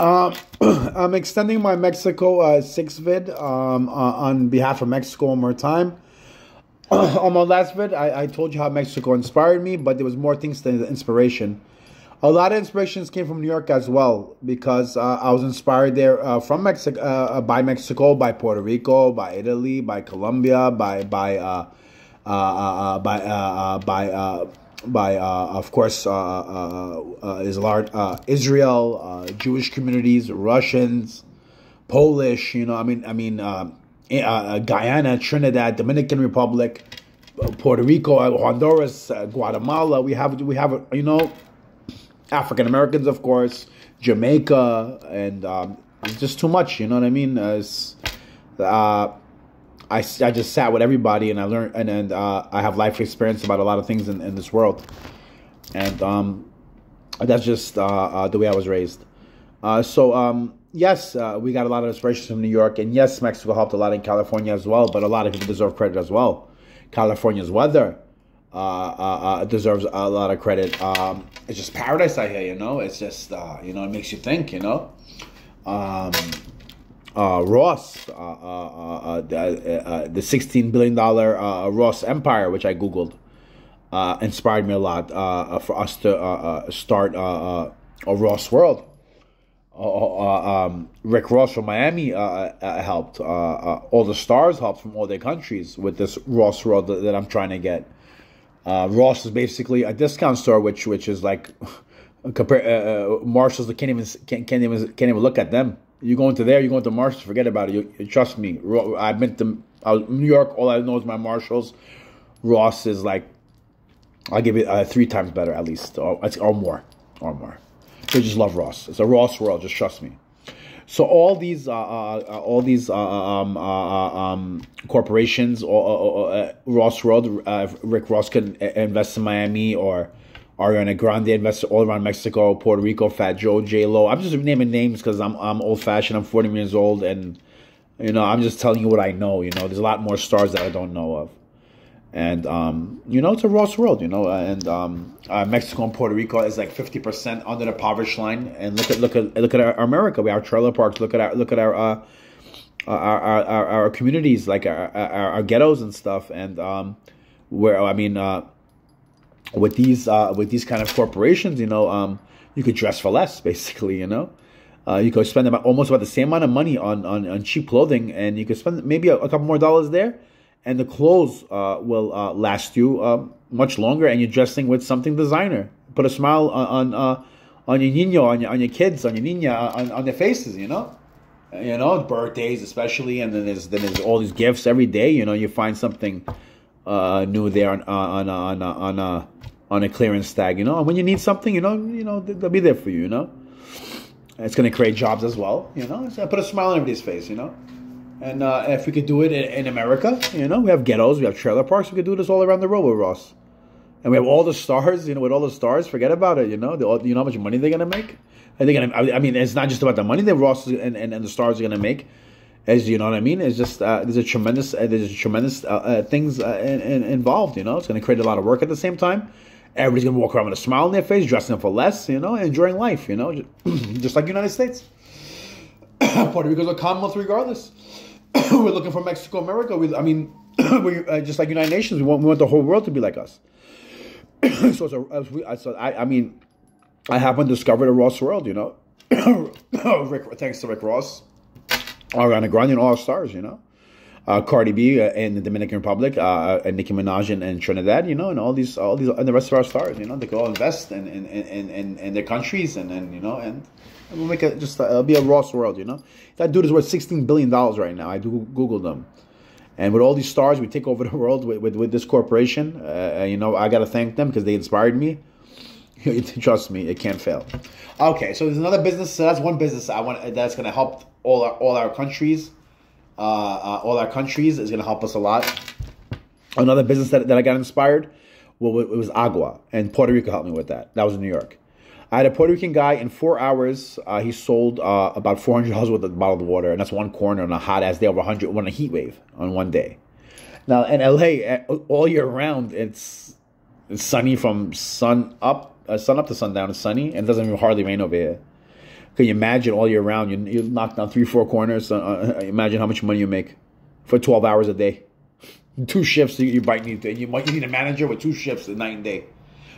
I'm extending my Mexico six vid on behalf of Mexico one more time. On my last vid, I told you how Mexico inspired me, but there was more things than the inspiration. A lot of inspirations came from New York as well because I was inspired there from Mexico, by Mexico, by Puerto Rico, by Italy, by Colombia, by of course Israel, Jewish communities, Russians, Polish. Guyana, Trinidad, Dominican Republic, Puerto Rico, Honduras, Guatemala. We have African Americans, of course, Jamaica, and it's just too much. You know what I mean? I just sat with everybody and I learned, and I have life experience about a lot of things in this world, and that's just the way I was raised. Yes, we got a lot of inspiration from New York, and yes, Mexico helped a lot in California as well, but a lot of people deserve credit as well. California's weather deserves a lot of credit. It's just paradise out here, It's just, it makes you think, Ross, the $16 billion Ross Empire, which I Googled, inspired me a lot for us to start a Ross World. Rick Ross from Miami helped. All the stars helped from all their countries with this Ross World that I'm trying to get. Ross is basically a discount store, which is like compare Marshalls that can't even look at them. You go into there, you go into Marshalls, forget about it. You trust me. I've been to New York. All I know is my Marshalls. Ross is like, I'll give it 3 times better at least, or more. They just love Ross. It's a Ross world. Just trust me. So all these corporations, Ross World, Rick Ross could invest in Miami, or Ariana Grande invest all around Mexico, Puerto Rico, Fat Joe, J Lo. I'm just naming names because I'm old fashioned. I'm 40 years old, and I'm just telling you what I know. There's a lot more stars that I don't know of. And it's a Ross world, and Mexico and Puerto Rico is like 50% under the poverty line. And look at our America. We have trailer parks. Look at our communities, like our ghettos and stuff. And with these kind of corporations, you could dress for less, basically. You could spend almost about the same amount of money on cheap clothing, and you could spend maybe a couple more dollars there. And the clothes will last you much longer, and you're dressing with something designer. Put a smile on your niño, on your kids, on your niña, on their faces. Birthdays especially, and then there's all these gifts every day. You find something new there on a clearance tag. And when you need something, they'll be there for you. It's going to create jobs as well. It's going to put a smile on everybody's face. And if we could do it in America, we have ghettos, we have trailer parks, we could do this all around the world with Ross. And we have all the stars, with all the stars, forget about it, you know how much money they're going to make? It's not just about the money that Ross and the stars are going to make, as you know what I mean? It's just, there's a tremendous things involved, It's going to create a lot of work at the same time. Everybody's going to walk around with a smile on their face, dressing for less, enjoying life, just like the United States. Puerto Rico's a Commonwealth regardless. We're looking for Mexico, America. We just like United Nations. We want the whole world to be like us. I haven't discovered a Ross world, thanks to Rick Ross, Ariana Grande, and all our stars, Cardi B in the Dominican Republic, and Nicki Minaj in Trinidad, and all these, and the rest of our stars, they could all invest in their countries, and we'll make it'll be a Ross world, That dude is worth $16 billion right now. I Googled them. And with all these stars, we take over the world with this corporation. I got to thank them because they inspired me. Trust me, it can't fail. Okay, so there's another business. So that's one business that's going to help all our countries. All our countries is going to help us a lot. Another business that I got inspired, it was Agua. And Puerto Rico helped me with that. That was in New York. I had a Puerto Rican guy in 4 hours. He sold about $400 worth of bottled water, and that's one corner on a hot ass day over 100 on a heat wave on one day. Now in LA, all year round, it's sunny from sun up to sundown. It's sunny, and it doesn't even hardly rain over here. Can you imagine all year round? You knock down 3, 4 corners. Imagine how much money you make for 12 hours a day. 2 shifts, you might need a manager with 2 shifts a night and day.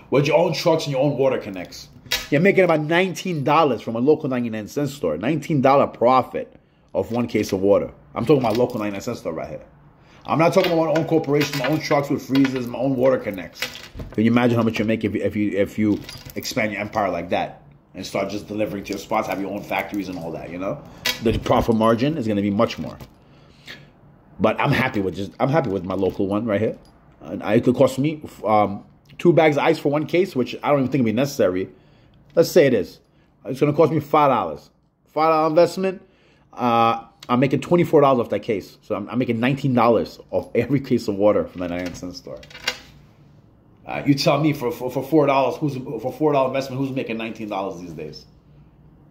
With your own trucks and your own water connects. You're making about $19 from a local 99-cent store. $19 profit of 1 case of water. I'm talking about local 99-cent store right here. I'm not talking about my own corporation, my own trucks with freezers, my own water connects. Can you imagine how much you make if you expand your empire like that and start just delivering to your spots, have your own factories and all that? You know, the profit margin is going to be much more. But I'm happy with my local one right here. And it could cost me 2 bags of ice for 1 case, which I don't even think would be necessary. Let's say it is. It's going to cost me $5. $5 investment. I'm making $24 off that case. So I'm making $19 off every case of water from the 99-cent store. You tell me for $4, for $4 investment, who's making $19 these days?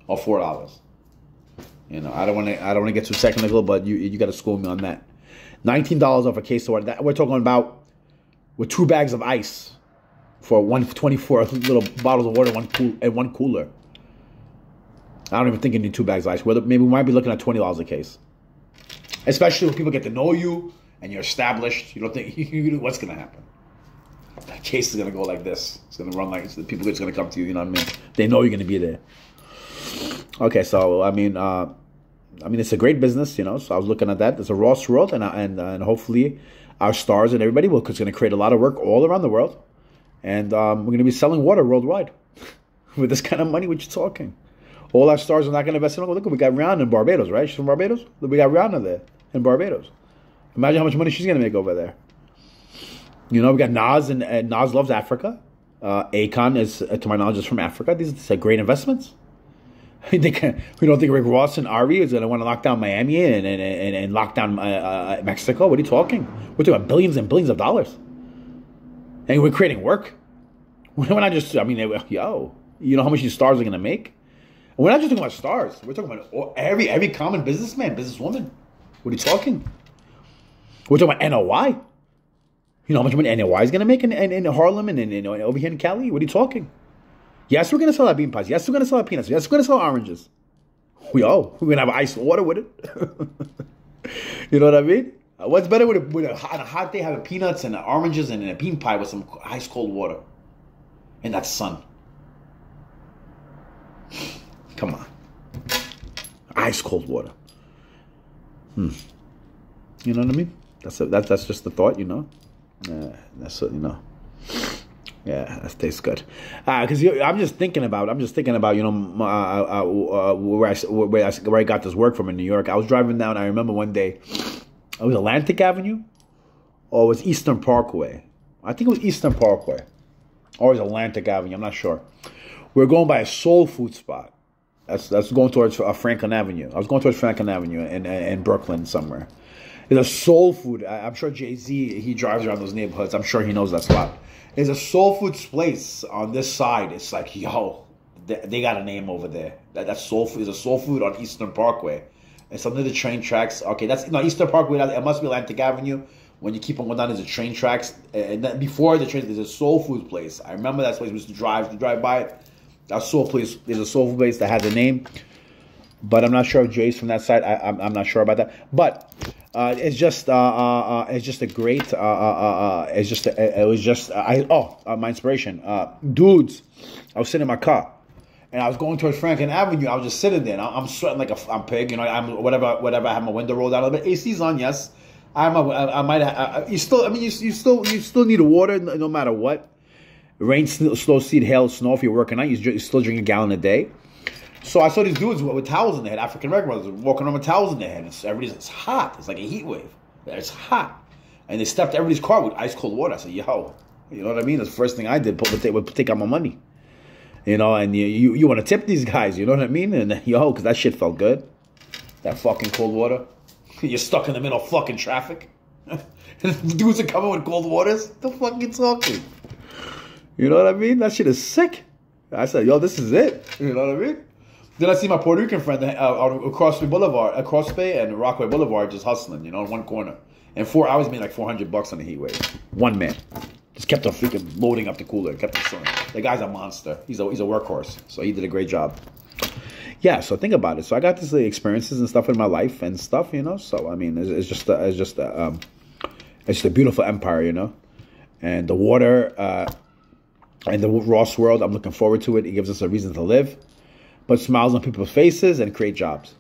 Or $4? You know, I don't want to get too technical, but you got to school me on that. $19 off a case of water. That we're talking about with 2 bags of ice for 24 little bottles of water, one cooler. I don't even think you need 2 bags of ice. Maybe we might be looking at $20 a case. Especially when people get to know you and you're established. You don't think what's going to happen. That case is going to go like this. It's going to run like the people are just going to come to you. You know what I mean? They know you're going to be there. Okay, so I mean, it's a great business, you know. So I was looking at that. It's a Ross world, and hopefully our stars and everybody will, because it's going to create a lot of work all around the world, and we're going to be selling water worldwide with this kind of money. What you talking? All our stars are not going to invest in. Look, we got Rihanna in Barbados, right? She's from Barbados. We got Rihanna there in Barbados. Imagine how much money she's going to make over there. You know, we got Nas, and Nas loves Africa. Akon is, to my knowledge, is from Africa. These are great investments. We don't think Rick Ross and Ari is going to want to lock down Miami and lock down Mexico. What are you talking? We're talking about billions and billions of dollars. And we're creating work. We're not just, I mean, yo, you know how much these stars are going to make? And we're not just talking about stars. We're talking about every common businessman, businesswoman. What are you talking? We're talking about NOI. You know how much money NOI is going to make in Harlem and over here in Cali? What are you talking? Yes, we're going to sell our bean pies. Yes, we're going to sell our peanuts. Yes, we're going to sell oranges. We're going to have ice water with it. You know what I mean? What's better on a hot day, having peanuts and oranges and a bean pie with some ice cold water in that sun? Come on. Ice cold water. You know what I mean? That's just the thought, you know? That's what, you know. Yeah, that tastes good. Because I'm just thinking about, you know, where I got this work from in New York. I was driving down. I remember one day, it was Atlantic Avenue, or it was Eastern Parkway. I think it was Eastern Parkway, or it was Atlantic Avenue. I'm not sure. We were going by a soul food spot. That's going towards Franklin Avenue. I was going towards Franklin Avenue in Brooklyn somewhere. There's a soul food. I'm sure Jay-Z, he drives around those neighborhoods. I'm sure he knows that spot. There's a soul food place on this side. It's like, yo, they got a name over there. That's soul food. There's a soul food on Eastern Parkway. It's under the train tracks. Okay, that's no Eastern Parkway. It must be Atlantic Avenue. When you keep on going down, there's a train tracks. And then before the train, there's a soul food place. I remember that place. We used to drive by it. That soul place. There's a soul food place that has a name. But I'm not sure if Jay's from that side. I'm not sure about that. But it's just a great. My inspiration. Dudes, I was sitting in my car, and I was going towards Franklin Avenue. I was just sitting there. And I'm sweating like I'm pig. You know, I'm whatever. I have my window rolled down a little bit. AC's on, yes. You still need water no matter what. Rain, slow seed, hail, snow. If you're working out, you still drink a gallon a day. So I saw these dudes with towels in their head, African American brothers, walking around with towels in their head. It's hot. It's like a heat wave. It's hot. And they stepped everybody's car with ice cold water. I said, yo, you know what I mean? That's the first thing I did, take out my money. You know, and you want to tip these guys, you know what I mean? And yo, because that shit felt good. That fucking cold water. You're stuck in the middle of fucking traffic. Dudes are coming with cold waters. The fuck you talking? You know what I mean? That shit is sick. I said, yo, this is it. You know what I mean? Then I see my Puerto Rican friend across Bay and Rockaway Boulevard just hustling, you know, in one corner. In 4 hours, made like $400 on the heat wave. One man. Just kept on freaking loading up the cooler. Kept on selling. The guy's a monster. He's a workhorse. So he did a great job. yeah, so think about it. So I got these experiences and stuff in my life and stuff, So I mean, it's just a beautiful empire, And the water and the Ross world, I'm looking forward to it. It gives us a reason to live, put smiles on people's faces, and create jobs.